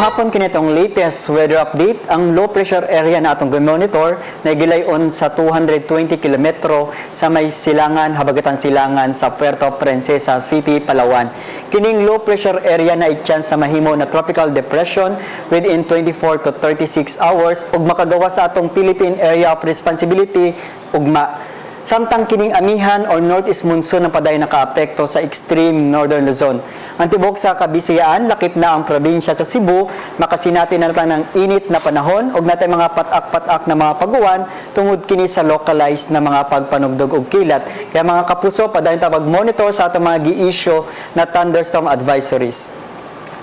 hapon kinitong latest weather update. Ang low pressure area na atong monitor na gilayon sa 220 km sa may silangan, habagatan silangan sa Puerto Princesa City, Palawan. Kining low pressure area na i-chance sa mahimo na tropical depression within 24 to 36 hours ug makagawa sa atong Philippine Area of Responsibility ugma. Samtang kining amihan or northeast monsoon ang paday nakaapekto sa extreme northern Luzon. Ang tibok sa Kabisayaan, lakip na ang probinsya sa Cebu, makasinati na natin ng init na panahon ug natay mga patak-patak na mga paguwan tungod kini sa localized na mga pagpanugdog ug kilat. Kaya mga kapuso, paday ta pag-monitor sa atong mga gi-issue na thunderstorm advisories.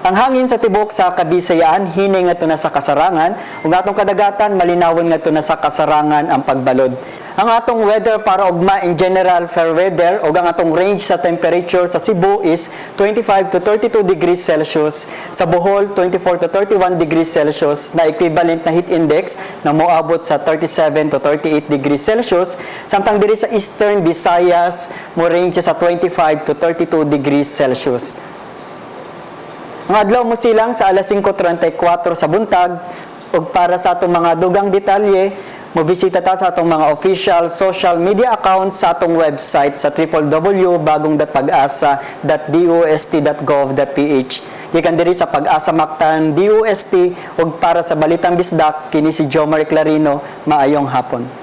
Ang hangin sa tibok sa Kabisayaan hining ngadto na sa kasarangan ug atong kadagatan malinawon ngadto na sa kasarangan ang pagbalod. Ang atong weather para ugma in general fair weather ug ang atong range sa temperature sa Cebu is 25 to 32 degrees Celsius, sa Bohol 24 to 31 degrees Celsius na equivalent na heat index na moabot sa 37 to 38 degrees Celsius, samtang diri sa Eastern Visayas mo range sa 25 to 32 degrees Celsius. Ang adlaw mo silang sa alas 5:34 sa buntag ug para sa atong mga dugang detalye, mobisita ta sa atong mga official social media accounts sa atong website sa www.bagong.pag-asa.dost.gov.ph. Gikan diri sa Pag-asa Mactan DOST ug para sa Balitang Bisdak kini si Jomar Clarino. Maayong hapon.